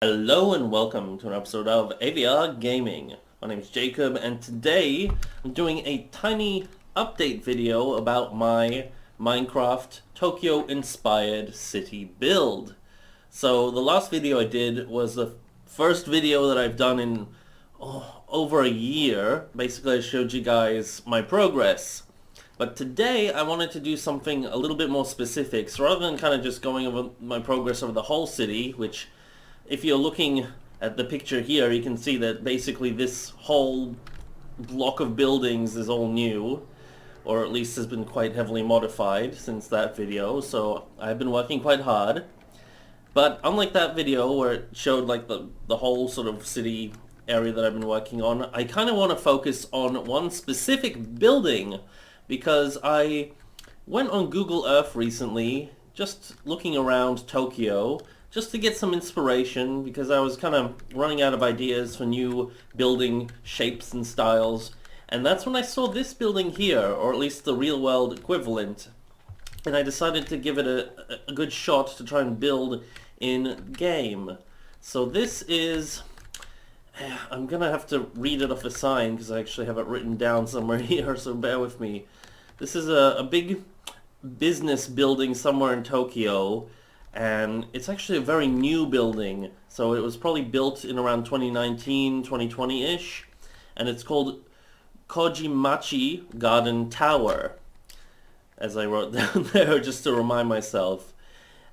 Hello and welcome to an episode of AVR Gaming. My name is Jacob and today I'm doing a tiny update video about my Minecraft Tokyo inspired city build. So the last video I did was the first video that I've done in over a year. Basically I showed you guys my progress. But today I wanted to do something a little bit more specific. So rather than kind of just going over my progress over the whole city, which if you're looking at the picture here, you can see that basically this whole block of buildings is all new, or at least has been quite heavily modified since that video, so I've been working quite hard. But unlike that video where it showed like the whole sort of city area that I've been working on, I kind of want to focus on one specific building because I went on Google Earth recently just looking around Tokyo just to get some inspiration because I was kind of running out of ideas for new building shapes and styles. And that's when I saw this building here, or at least the real world equivalent. And I decided to give it a good shot to try and build in game. So this is... I'm gonna have to read it off a sign because I actually have it written down somewhere here, so bear with me. This is a big business building somewhere in Tokyo. And it's actually a very new building, so it was probably built in around 2019, 2020-ish, and it's called Kojimachi Garden Tower, as I wrote down there just to remind myself.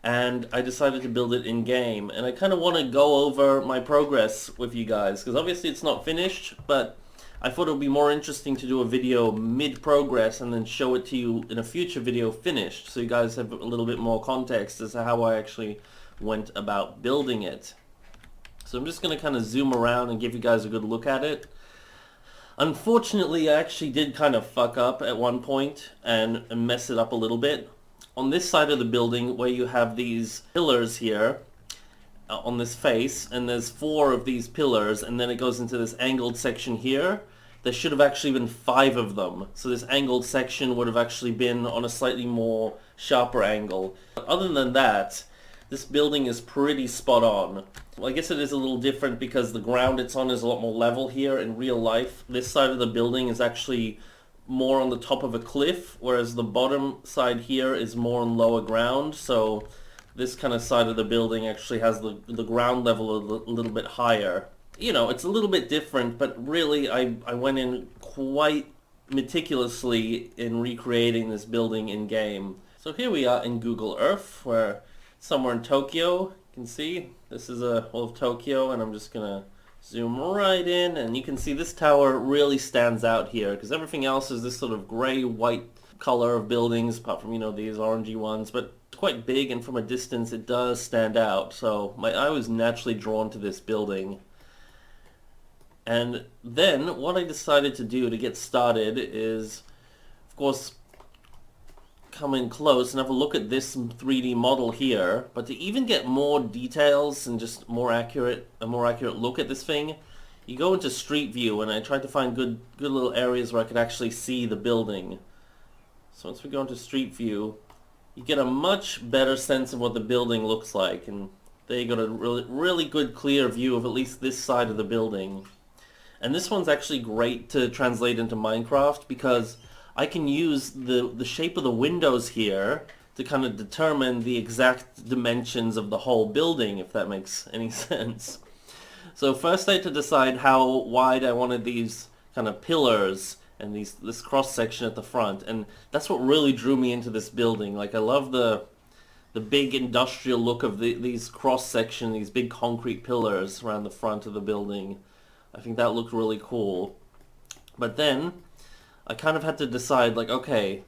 And I decided to build it in-game, and I kind of want to go over my progress with you guys, because obviously it's not finished, but I thought it would be more interesting to do a video mid-progress and then show it to you in a future video finished, so you guys have a little bit more context as to how I actually went about building it. So I'm just going to kind of zoom around and give you guys a good look at it. Unfortunately, I actually did kind of fuck up at one point and mess it up a little bit. On this side of the building where you have these pillars here, on this face, and there's 4 of these pillars, and then it goes into this angled section here. There should have actually been 5 of them, so this angled section would have actually been on a slightly more sharper angle. But other than that, this building is pretty spot on. Well, I guess it is a little different because the ground it's on is a lot more level here in real life. This side of the building is actually more on the top of a cliff, whereas the bottom side here is more on lower ground, so this kind of side of the building actually has the ground level a little bit higher. You know, it's a little bit different, but really I went in quite meticulously in recreating this building in-game. So here we are in Google Earth, where somewhere in Tokyo, you can see, this is all of Tokyo, and I'm just gonna zoom right in, and you can see this tower really stands out here, because everything else is this sort of gray-white color of buildings, apart from, you know, these orangey ones, but quite big, and from a distance it does stand out, so my eye was naturally drawn to this building. And then what I decided to do to get started is, of course, come in close and have a look at this 3D model here, but to even get more details and just a more accurate look at this thing, you go into Street View, and I tried to find good little areas where I could actually see the building. So once we go into Street View, you get a much better sense of what the building looks like, and there you got a really good clear view of at least this side of the building. And this one's actually great to translate into Minecraft because I can use the shape of the windows here to kind of determine the exact dimensions of the whole building, if that makes any sense. So first I had to decide how wide I wanted these kind of pillars and this cross section at the front, and that's what really drew me into this building. Like, I love the big industrial look of these cross section, these big concrete pillars around the front of the building. I think that looked really cool. But then I kind of had to decide, like, okay,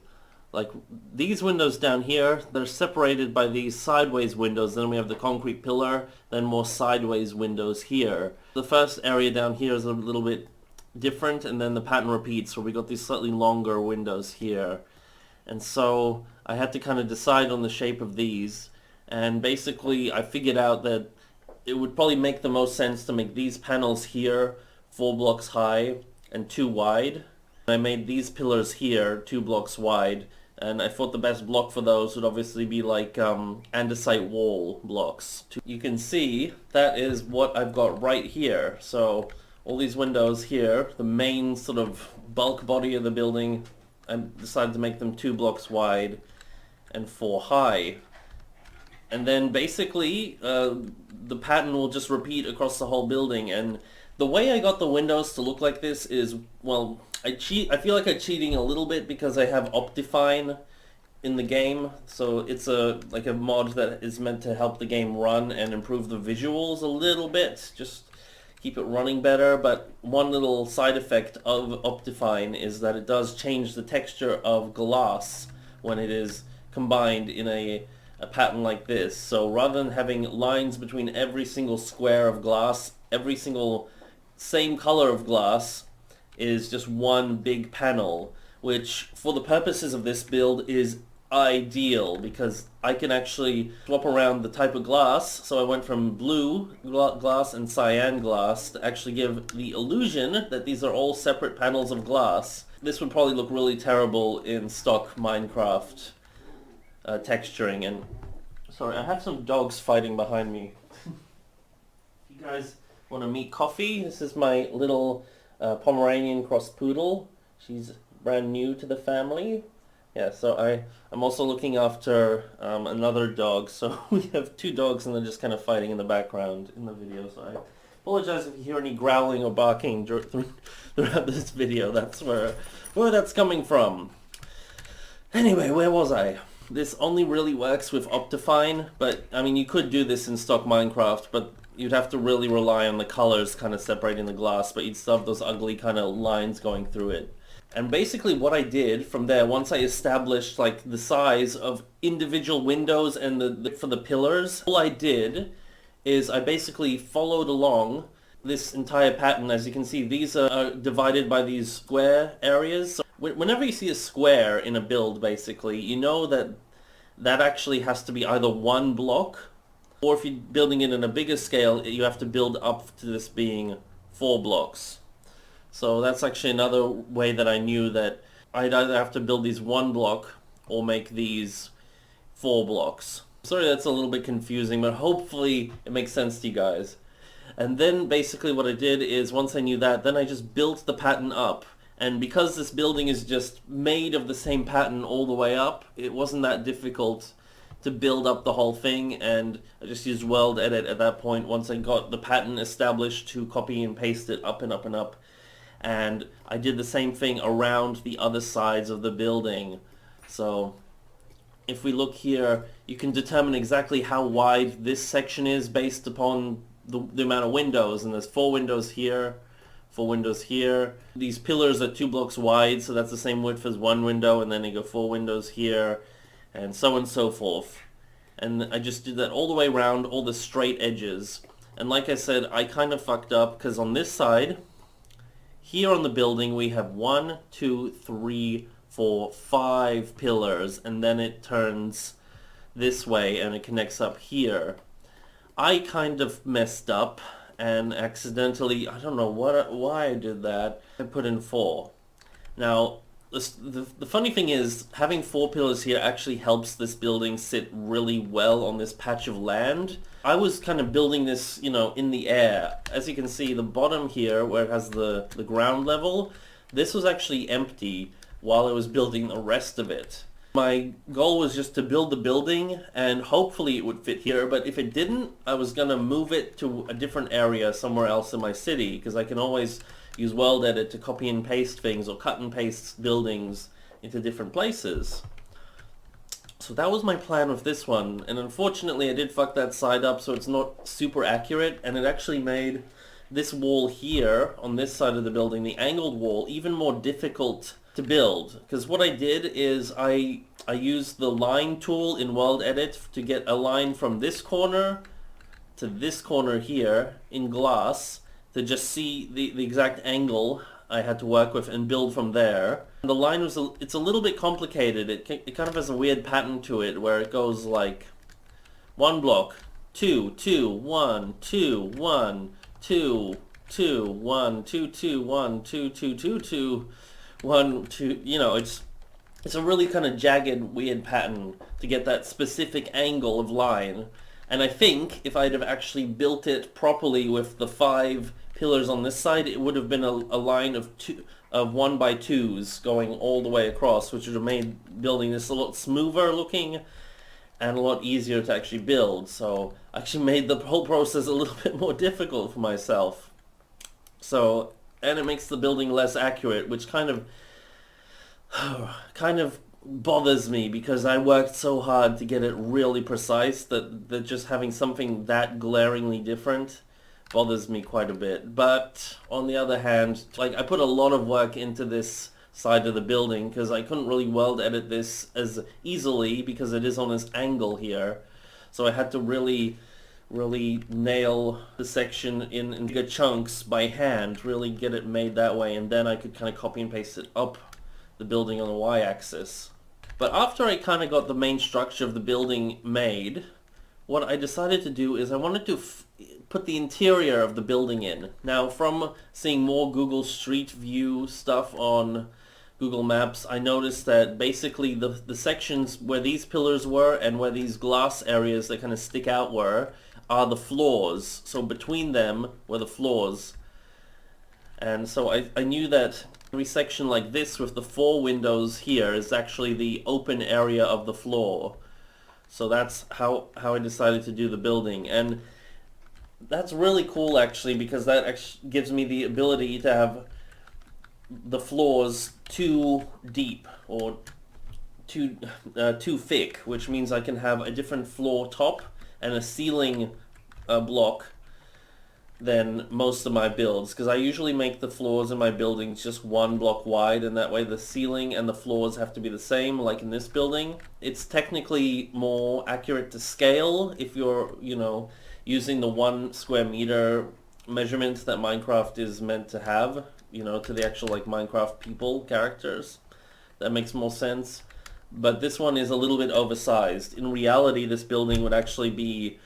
like these windows down here, they're separated by these sideways windows, then we have the concrete pillar, then more sideways windows here. The first area down here is a little bit different, and then the pattern repeats, where we got these slightly longer windows here. And so I had to kind of decide on the shape of these, and basically I figured out that it would probably make the most sense to make these panels here 4 blocks high and 2 wide. I made these pillars here 2 blocks wide And I thought the best block for those would obviously be like andesite wall blocks. You can see that is what I've got right here. So all these windows here, the main sort of bulk body of the building, I decided to make them 2 blocks wide and 4 high. And then basically the pattern will just repeat across the whole building. And the way I got the windows to look like this is, well, I feel like I'm cheating a little bit because I have Optifine in the game. So it's like a mod that is meant to help the game run and improve the visuals a little bit, just keep it running better. But one little side effect of Optifine is that it does change the texture of glass when it is combined in a pattern like this. So rather than having lines between every single square of glass, every single same color of glass is just one big panel, which for the purposes of this build is ideal because I can actually swap around the type of glass. So I went from blue glass and cyan glass to actually give the illusion that these are all separate panels of glass. This would probably look really terrible in stock Minecraft texturing. And sorry, I have some dogs fighting behind me. If you guys want to meet Coffee, this is my little Pomeranian cross poodle. She's brand new to the family. Yeah, so I'm also looking after another dog. So we have 2 dogs and they're just kind of fighting in the background in the video. So I apologize if you hear any growling or barking throughout this video. That's where that's coming from. Anyway, where was I? This only really works with Optifine, but I mean you could do this in stock Minecraft, but you'd have to really rely on the colors kind of separating the glass, but you'd still have those ugly kind of lines going through it. And basically what I did from there, once I established like the size of individual windows and for the pillars, all I did is I basically followed along this entire pattern. As you can see, these are divided by these square areas. So whenever you see a square in a build, basically, you know that actually has to be either 1 block, or if you're building it in a bigger scale, you have to build up to this being 4 blocks. So that's actually another way that I knew that I'd either have to build these 1 block or make these 4 blocks. Sorry that's a little bit confusing, but hopefully it makes sense to you guys. And then basically what I did is, once I knew that, then I just built the pattern up. And because this building is just made of the same pattern all the way up, it wasn't that difficult to build up the whole thing, and I just used World Edit at that point once I got the pattern established to copy and paste it up and up and up. And I did the same thing around the other sides of the building. So if we look here, you can determine exactly how wide this section is based upon the amount of windows, and there's 4 windows here, 4 windows here. These pillars are 2 blocks wide, so that's the same width as 1 window, and then you go 4 windows here, and so on and so forth. And I just did that all the way around, all the straight edges. And like I said, I kind of fucked up because on this side, here on the building, we have 1, 2, 3, 4, 5 pillars, and then it turns this way and it connects up here. I kind of messed up and accidentally, I don't know why I did that, I put in 4. Now, the funny thing is, having 4 pillars here actually helps this building sit really well on this patch of land. I was kind of building this, you know, in the air. As you can see, the bottom here, where it has the ground level, this was actually empty while I was building the rest of it. My goal was just to build the building and hopefully it would fit here, but if it didn't, I was going to move it to a different area somewhere else in my city, because I can always use World Edit to copy and paste things or cut and paste buildings into different places. So that was my plan with this one, and unfortunately I did fuck that side up, so it's not super accurate, and it actually made this wall here on this side of the building, the angled wall, even more difficult to build. Because what I did is I used the line tool in World Edit to get a line from this corner to this corner here in glass to just see the exact angle I had to work with and build from there. And the line was it's a little bit complicated. It kind of has a weird pattern to it where it goes like 1 block, 2, 2, 1, 2, 1, 2, 2, 1, 2, 2, 1, 2, 2, 2, 2, 1, 2, you know, it's it's a really kind of jagged, weird pattern to get that specific angle of line. And I think if I'd have actually built it properly with the 5 pillars on this side, it would have been a line of 1x2s going all the way across, which would have made building this a lot smoother looking and a lot easier to actually build. So I actually made the whole process a little bit more difficult for myself. So, and it makes the building less accurate, which kind of bothers me because I worked so hard to get it really precise that just having something that glaringly different bothers me quite a bit. But on the other hand, like, I put a lot of work into this side of the building because I couldn't really weld edit this as easily because it is on this angle here. So I had to really nail the section in bigger chunks by hand, really get it made that way, and then I could kind of copy and paste it up the building on the y-axis. But after I kind of got the main structure of the building made, what I decided to do is I wanted to put the interior of the building in. Now, from seeing more Google Street View stuff on Google Maps, I noticed that basically the sections where these pillars were and where these glass areas that kind of stick out were are the floors. So between them were the floors. And so I knew that every section like this with the 4 windows here is actually the open area of the floor. So that's how I decided to do the building. And that's really cool actually, because that actually gives me the ability to have the floors too deep or too thick, which means I can have a different floor top and a ceiling block than most of my builds, because I usually make the floors in my buildings just 1 block wide, and that way the ceiling and the floors have to be the same, like in this building. It's technically more accurate to scale if you're, using the 1 square meter measurement that Minecraft is meant to have, to the actual like Minecraft people characters. That makes more sense. But this one is a little bit oversized. In reality, this building would actually be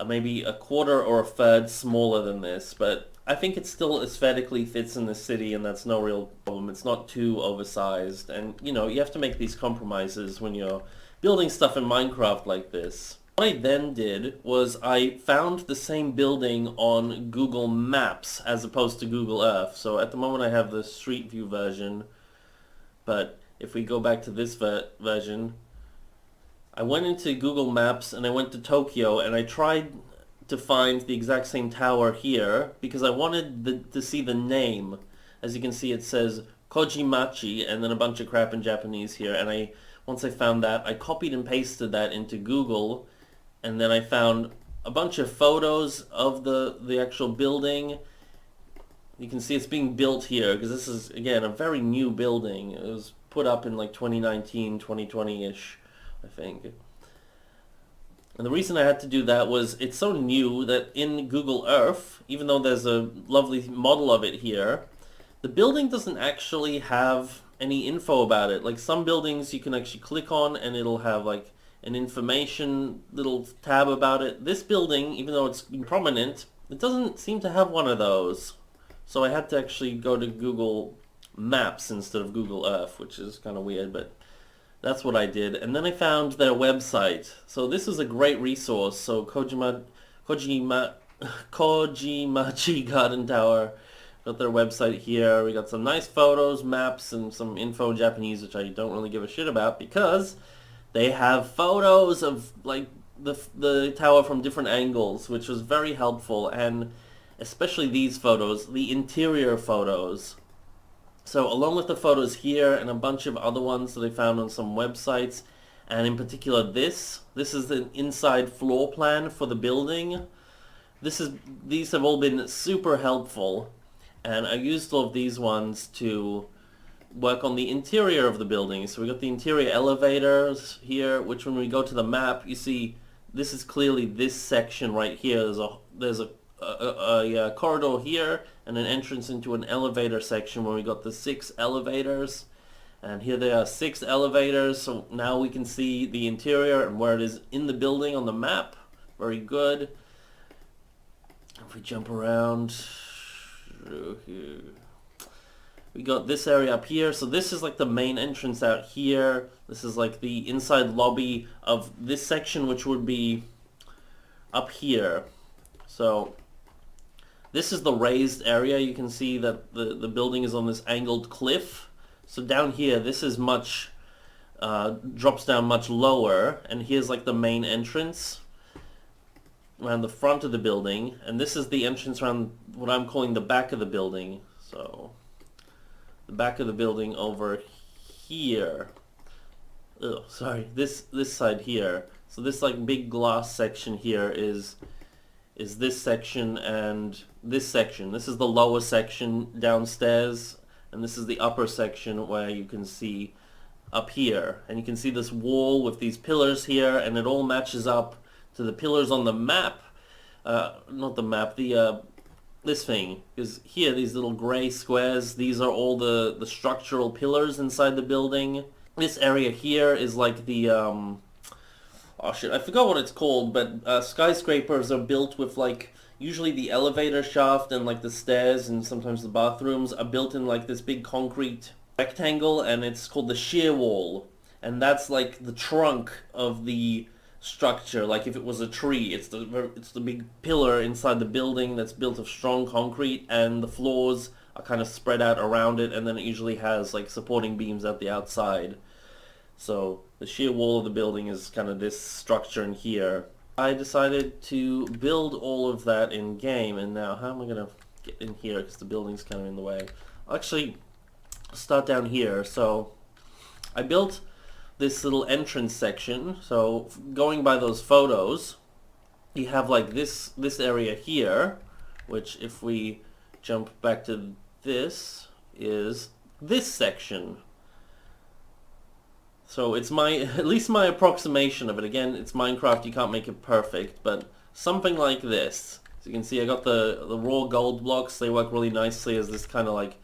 maybe a quarter or a third smaller than this, but I think it still aesthetically fits in the city, and that's no real problem. It's not too oversized, and you have to make these compromises when you're building stuff in Minecraft like this. What I then did was I found the same building on Google Maps as opposed to Google Earth. So at the moment I have the Street View version, but if we go back to this version, I went into Google Maps and I went to Tokyo and I tried to find the exact same tower here because I wanted to see the name. As you can see, it says Kojimachi and then a bunch of crap in Japanese here, and once I found that, I copied and pasted that into Google, and then I found a bunch of photos of the actual building. You can see it's being built here because this is, again, a very new building. It was put up in like 2019, 2020-ish. I think. And the reason I had to do that was it's so new that in Google Earth, even though there's a lovely model of it here, the building doesn't actually have any info about it. Like some buildings you can actually click on and it'll have like an information little tab about it. This building, even though it's prominent, it doesn't seem to have one of those. So I had to actually go to Google Maps instead of Google Earth, which is kind of weird, but that's what I did. And then I found their website. So this is a great resource. So Kojimachi Garden Tower. Got their website here. We got some nice photos, maps, and some info in Japanese, which I don't really give a shit about because they have photos of like the tower from different angles, which was very helpful, and especially these photos, the interior photos. So along with the photos here and a bunch of other ones that I found on some websites, and in particular this is the inside floor plan for the building. These have all been super helpful, and I used all of these ones to work on the interior of the building. So we got the interior elevators here, which when we go to the map, you see this is clearly this section right here. There's a corridor here and an entrance into an elevator section where we got the 6 elevators, and here there are 6 elevators. So now we can see the interior and where it is in the building on the map. Very good. If we jump around through here, We got this area up here. So this is like the main entrance out here. This is like the inside lobby of this section, which would be up here. So this is the raised area. You can see that the building is on this angled cliff. So down here, this is much, drops down much lower. And here's like the main entrance around the front of the building. And this is the entrance around what I'm calling the back of the building. So the back of the building over here. Oh, sorry, this side here. So this like big glass section here is this section and this section. This is the lower section downstairs, and this is the upper section where you can see up here. And you can see this wall with these pillars here, and it all matches up to the pillars on the map. Not the map, this thing. Because here, these little gray squares, these are all the structural pillars inside the building. This area here is like the, oh shit, I forgot what it's called, but skyscrapers are built with like, usually the elevator shaft and like the stairs and sometimes the bathrooms are built in like this big concrete rectangle, and it's called the shear wall. And that's like the trunk of the structure. Like if it was a tree, it's the big pillar inside the building that's built of strong concrete, and the floors are kind of spread out around it, and then it usually has like supporting beams at the outside. So the shear wall of the building is kind of this structure in here. I decided to build all of that in game, and now how am I going to get in here because the building's kind of in the way. I'll actually start down here. So I built this little entrance section. So going by those photos, you have like this area here, which if we jump back to this, is this section. So it's at least my approximation of it. Again, it's Minecraft, you can't make it perfect, but something like this. So you can see I got the raw gold blocks. They work really nicely as this kind of like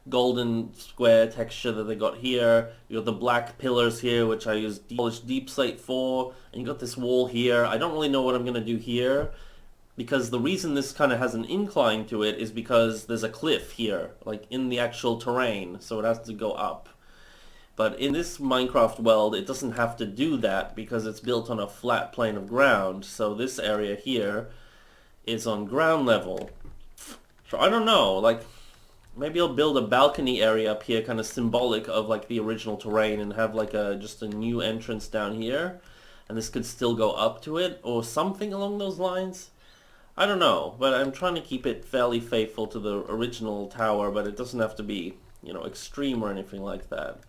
golden square texture that they got here. You got the black pillars here, which I used polished deep slate for, and you got this wall here. I don't really know what I'm going to do here, because the reason this kind of has an incline to it is because there's a cliff here, like in the actual terrain, so it has to go up. But in this Minecraft world, it doesn't have to do that because it's built on a flat plane of ground. So this area here is on ground level. So I don't know, like maybe I'll build a balcony area up here, kind of symbolic of like the original terrain, and have like just a new entrance down here. And this could still go up to it or something along those lines. I don't know, but I'm trying to keep it fairly faithful to the original tower, but it doesn't have to be, you know, extreme or anything like that.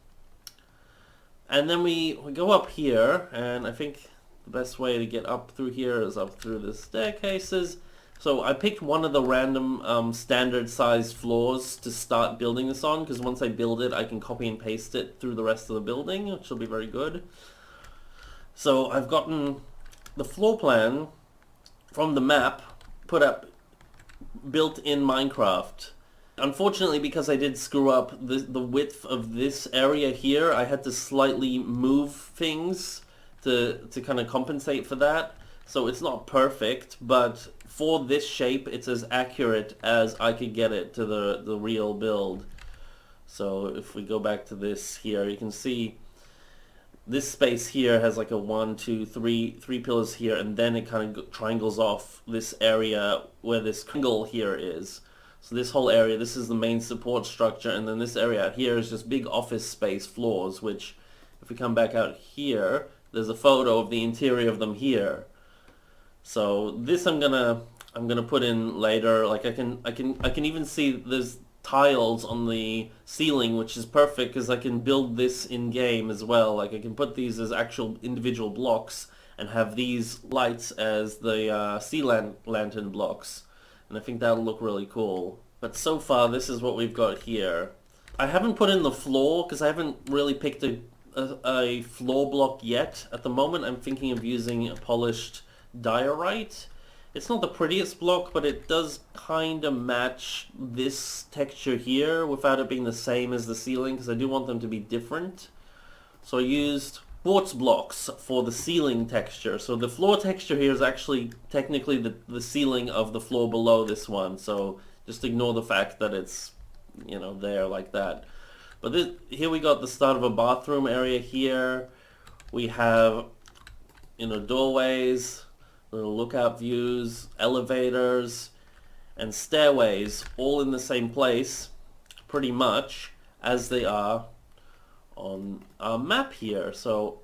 And then we go up here, and I think the best way to get up through here is up through the staircases. So I picked one of the random standard sized floors to start building this on, because once I build it I can copy and paste it through the rest of the building, which will be very good. So I've gotten the floor plan from the map put up, built in Minecraft. Unfortunately, because I did screw up the width of this area here, I had to slightly move things to kind of compensate for that. So it's not perfect, but for this shape, it's as accurate as I could get it to the real build. So if we go back to this here, you can see this space here has like a 1, 2, 3 pillars here, and then it kind of triangles off this area where this triangle here is. So this whole area, this is the main support structure, and then this area here is just big office space floors, which if we come back out here, there's a photo of the interior of them here. So this I'm gonna put in later. Like I can even see there's tiles on the ceiling, which is perfect because I can build this in game as well. Like I can put these as actual individual blocks and have these lights as the sea lantern blocks. And I think that'll look really cool. But so far, this is what we've got here. I haven't put in the floor because I haven't really picked a floor block yet. At the moment, I'm thinking of using a polished diorite. It's not the prettiest block, but it does kind of match this texture here without it being the same as the ceiling, because I do want them to be different. So I used quartz blocks for the ceiling texture. So the floor texture here is actually technically the ceiling of the floor below this one. So just ignore the fact that it's you know, there like that. But here we got the start of a bathroom area here. We have, you know, doorways, little lookout views, elevators, and stairways all in the same place, pretty much, as they are on our map here. So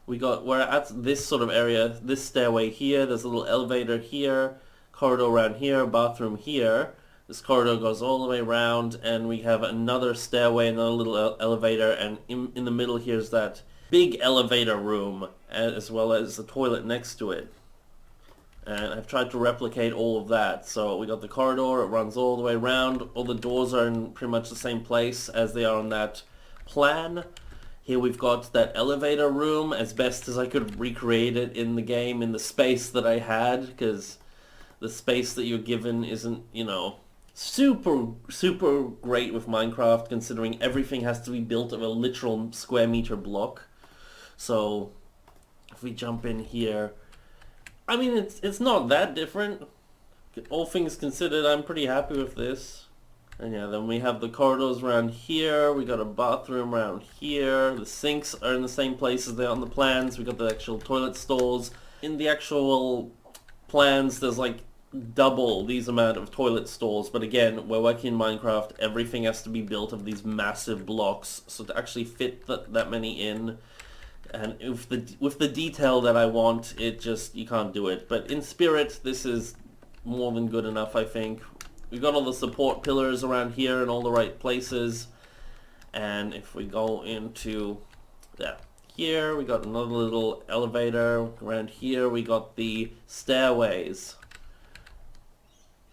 we're at this sort of area, this stairway here, there's a little elevator here, corridor around here, bathroom here. This corridor goes all the way around, and we have another stairway, another little elevator, and in the middle here's that big elevator room, as well as the toilet next to it. And I've tried to replicate all of that. So we got the corridor, it runs all the way around, all the doors are in pretty much the same place as they are on that plan. Here we've got that elevator room, as best as I could recreate it in the game, in the space that I had, because the space that you're given isn't, you know, super great with Minecraft, considering everything has to be built of a literal square meter block. So if we jump in here, I mean, it's not that different. All things considered, I'm pretty happy with this. And yeah, then we have the corridors around here, we got a bathroom around here, the sinks are in the same place as they're on the plans, we got the actual toilet stalls. In the actual plans, there's like double these amount of toilet stalls, but again, we're working in Minecraft, everything has to be built of these massive blocks, so to actually fit that many in, and with the detail that I want, you can't do it. But in spirit, this is more than good enough, I think. We've got all the support pillars around here in all the right places, and if we go into here, we got another little elevator. Around here, we got the stairways.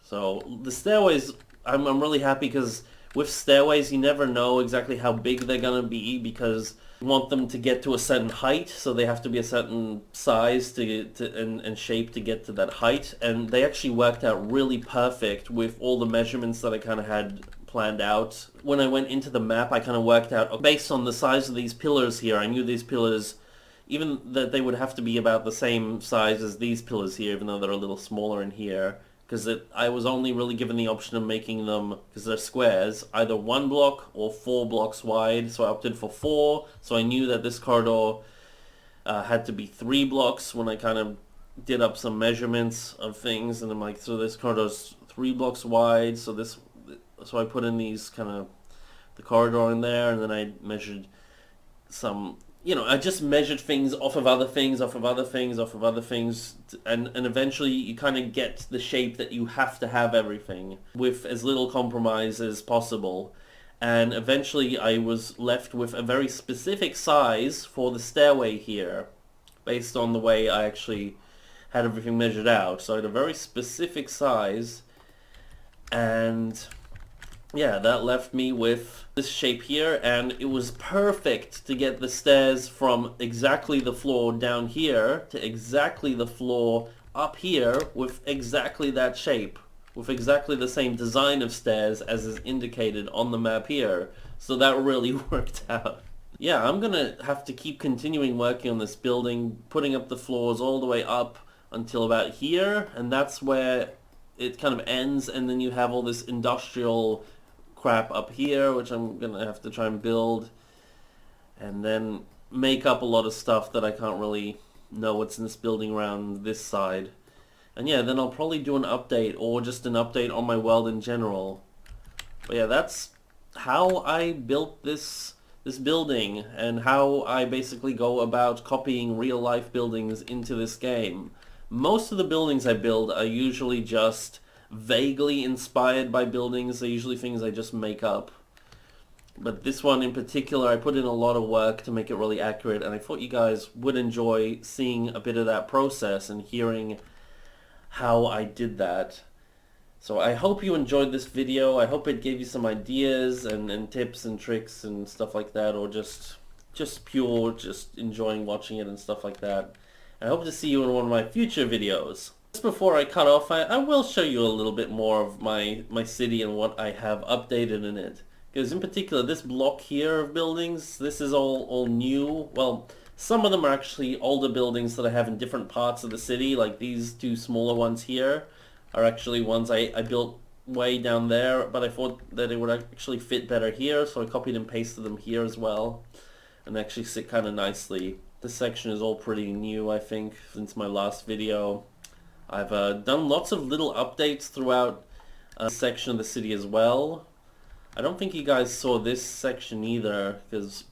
So the stairways, I'm really happy, because with stairways you never know exactly how big they're gonna be, because you want them to get to a certain height, so they have to be a certain size and shape to get to that height. And they actually worked out really perfect with all the measurements that I kind of had planned out. When I went into the map, I kind of worked out, based on the size of these pillars here, I knew these pillars, even that they would have to be about the same size as these pillars here, even though they're a little smaller in here. Because I was only really given the option of making them, because they're squares, either 1 block or 4 blocks wide, so I opted for 4, so I knew that this corridor had to be 3 blocks when I kind of did up some measurements of things, and I'm like, so this corridor's 3 blocks wide, so I put in these kind of, the corridor in there, and then I measured some, you know, I just measured things off of other things, and eventually you kind of get the shape that you have to have everything with as little compromise as possible. And eventually I was left with a very specific size for the stairway here, based on the way I actually had everything measured out. So I had a very specific size, and yeah, that left me with this shape here, and it was perfect to get the stairs from exactly the floor down here to exactly the floor up here with exactly that shape, with exactly the same design of stairs as is indicated on the map here. So that really worked out. Yeah, I'm gonna have to keep continuing working on this building, putting up the floors all the way up until about here, and that's where it kind of ends, and then you have all this industrial crap up here, which I'm gonna have to try and build, and then make up a lot of stuff that I can't really know what's in this building around this side. And yeah, then I'll probably do an update, or just an update on my world in general. But yeah, that's how I built this building, and how I basically go about copying real life buildings into this game. Most of the buildings I build are usually just vaguely inspired by buildings. They're usually things I just make up. But this one in particular, I put in a lot of work to make it really accurate, and I thought you guys would enjoy seeing a bit of that process and hearing how I did that. So I hope you enjoyed this video. I hope it gave you some ideas and tips and tricks and stuff like that, or just enjoying watching it and stuff like that. I hope to see you in one of my future videos. Just before I cut off, I will show you a little bit more of my city and what I have updated in it. Because in particular, this block here of buildings, this is all new. Well, some of them are actually older buildings that I have in different parts of the city, like these 2 smaller ones here are actually ones I built way down there, but I thought that it would actually fit better here, so I copied and pasted them here as well, and they actually sit kind of nicely. This section is all pretty new, I think, since my last video. I've done lots of little updates throughout this section of the city as well. I don't think you guys saw this section either, because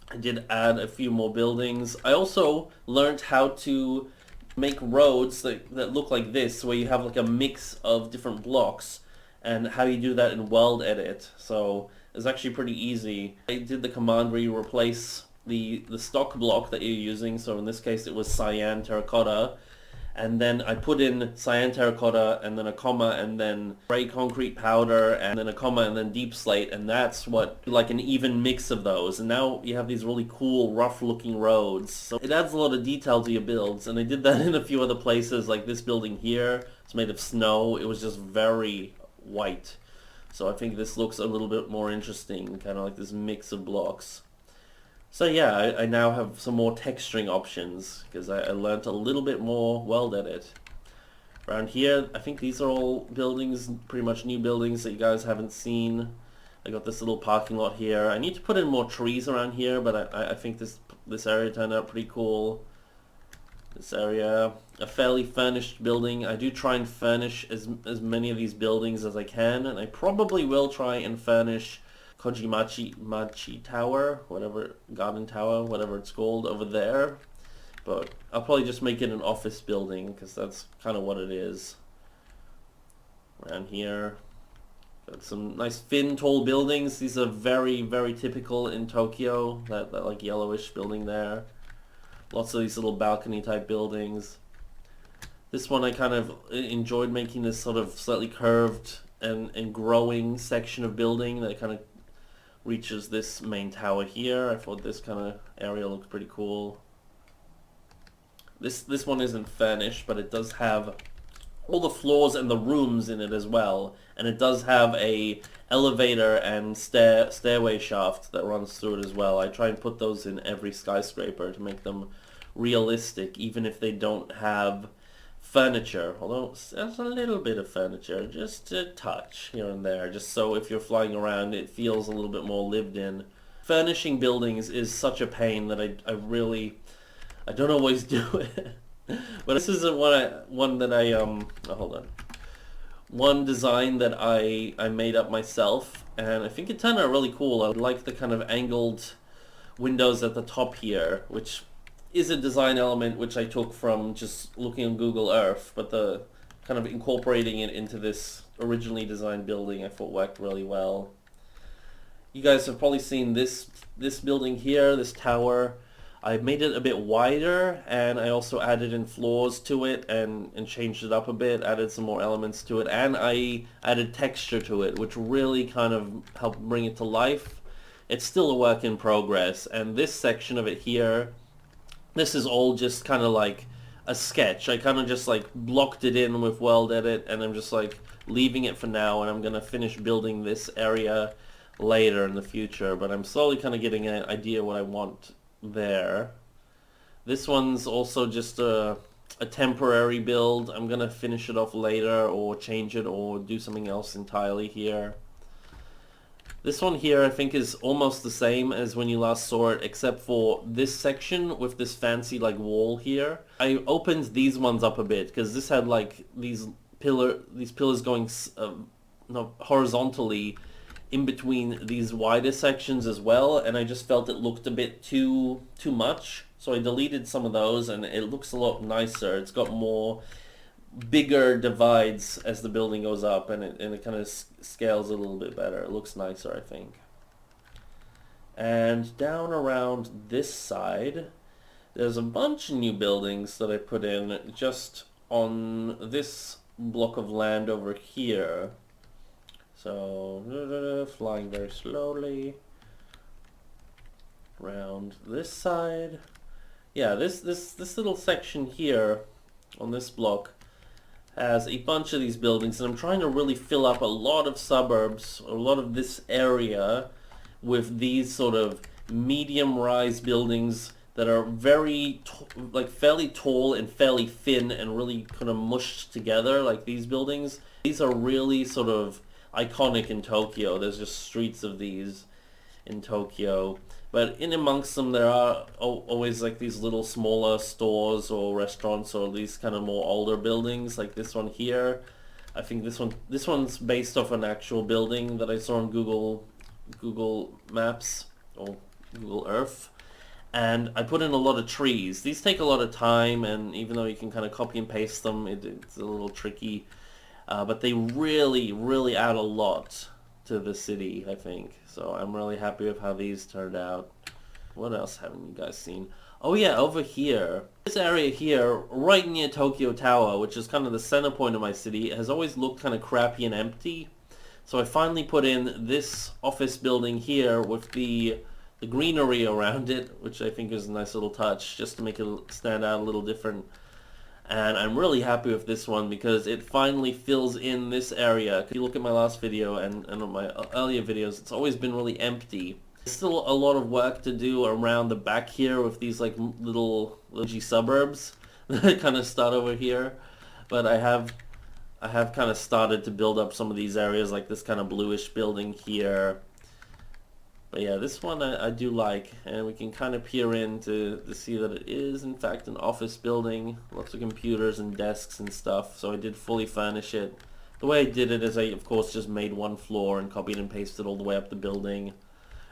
I did add a few more buildings. I also learned how to make roads that look like this, where you have like a mix of different blocks, and how you do that in World Edit. So it's actually pretty easy. I did the command where you replace the stock block that you're using, so in this case it was cyan terracotta, and then I put in cyan terracotta and then a comma and then gray concrete powder and then a comma and then deep slate, and that's what, like an even mix of those, and now you have these really cool rough looking roads. So it adds a lot of detail to your builds, and I did that in a few other places, like this building here. It's made of snow. It was just very white, so I think this looks a little bit more interesting, kind of like this mix of blocks. So yeah, I now have some more texturing options because I learned a little bit more World Edit. Around here, I think these are all buildings, pretty much new buildings that you guys haven't seen. I got this little parking lot here. I need to put in more trees around here, but I think this area turned out pretty cool. This area, a fairly furnished building. I do try and furnish as many of these buildings as I can, and I probably will try and furnish Kojimachi Tower, whatever, Garden Tower, whatever it's called over there. But I'll probably just make it an office building because that's kind of what it is. Around here, got some nice thin, tall buildings. These are very, very typical in Tokyo, that like yellowish building there. Lots of these little balcony type buildings. This one I kind of enjoyed making this sort of slightly curved and growing section of building that kind of reaches this main tower here. I thought this kind of area looked pretty cool. This one isn't furnished, but it does have all the floors and the rooms in it as well, and it does have a elevator and stairway shaft that runs through it as well. I try and put those in every skyscraper to make them realistic, even if they don't have furniture, although there's a little bit of furniture, just a touch here and there, just so if you're flying around it feels a little bit more lived in. Furnishing buildings is such a pain that I don't always do it. But this is one design that I made up myself, and I think it turned out really cool. I like the kind of angled windows at the top here, which is a design element which I took from just looking on Google Earth, but the kind of incorporating it into this originally designed building I thought worked really well. You guys have probably seen this building here, this tower. I made it a bit wider, and I also added in floors to it and changed it up a bit, added some more elements to it, and I added texture to it, which really kind of helped bring it to life. It's still a work in progress, and this section of it here, this is all just kind of like a sketch. I kind of just like blocked it in with World Edit, and I'm just like leaving it for now, and I'm going to finish building this area later in the future, but I'm slowly kind of getting an idea what I want there. This one's also just a temporary build. I'm going to finish it off later or change it or do something else entirely here. This one here I think is almost the same as when you last saw it, except for this section with this fancy like wall here. I opened these ones up a bit because this had like these pillars going horizontally in between these wider sections as well, and I just felt it looked a bit too much, so I deleted some of those, and it looks a lot nicer. It's got more bigger divides as the building goes up, and it kind of scales a little bit better. It looks nicer, I think. And down around this side, there's a bunch of new buildings that I put in just on this block of land over here. So flying very slowly around this side. Yeah, this little section here on this block has a bunch of these buildings, and I'm trying to really fill up a lot of suburbs, a lot of this area with these sort of medium-rise buildings that are very like fairly tall and fairly thin and really kind of mushed together, like these buildings. These are really sort of iconic in Tokyo. There's just streets of these in Tokyo. But in amongst them there are always like these little smaller stores or restaurants or these kind of more older buildings, like this one here. I think this one's based off an actual building that I saw on Google Maps or Google Earth. And I put in a lot of trees. These take a lot of time, and even though you can kind of copy and paste them, it's a little tricky. But they really, really add a lot to the city, I think. So I'm really happy with how these turned out. What else haven't you guys seen? Oh yeah, over here. This area here, right near Tokyo Tower, which is kind of the center point of my city, has always looked kind of crappy and empty. So I finally put in this office building here with the greenery around it, which I think is a nice little touch, just to make it stand out a little different. And I'm really happy with this one because it finally fills in this area. If you look at my last video and my earlier videos, it's always been really empty. There's still a lot of work to do around the back here with these like little suburbs that kind of start over here. But I have kind of started to build up some of these areas, like this kind of bluish building here. But yeah, this one I do like, and we can kind of peer in to see that it is in fact an office building. Lots of computers and desks and stuff, so I did fully furnish it. The way I did it is I of course just made one floor and copied and pasted all the way up the building.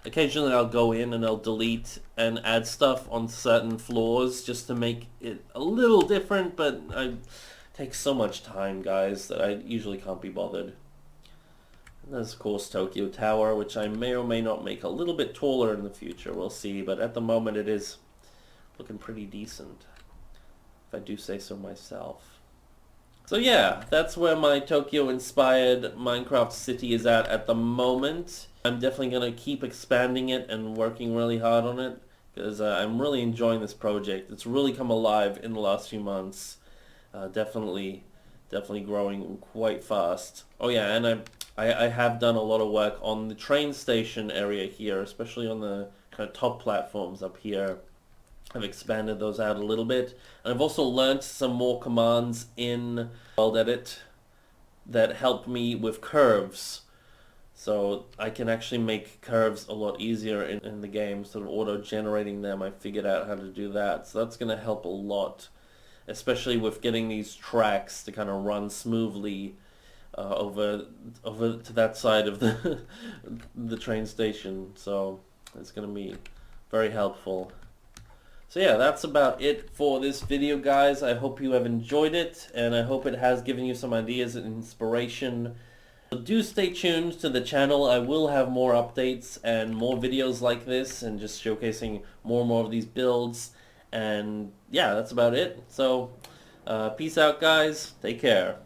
Occasionally I'll go in and I'll delete and add stuff on certain floors just to make it a little different, but it takes so much time, guys, that I usually can't be bothered. There's of course Tokyo Tower, which I may or may not make a little bit taller in the future, we'll see, but at the moment it is looking pretty decent, if I do say so myself. So yeah, that's where my Tokyo-inspired Minecraft city is at the moment. I'm definitely going to keep expanding it and working really hard on it, because I'm really enjoying this project. It's really come alive in the last few months. Definitely growing quite fast. Oh yeah, and I have done a lot of work on the train station area here, especially on the kind of top platforms up here. I've expanded those out a little bit. And I've also learnt some more commands in World Edit that help me with curves. So I can actually make curves a lot easier in the game, sort of auto-generating them. I figured out how to do that. So that's going to help a lot, especially with getting these tracks to kind of run smoothly over to that side of the train station. So it's going to be very helpful. So yeah, that's about it for this video, guys. I hope you have enjoyed it, and I hope it has given you some ideas and inspiration. So do stay tuned to the channel. I will have more updates and more videos like this, and just showcasing more and more of these builds. And yeah, that's about it. So peace out, guys. Take care.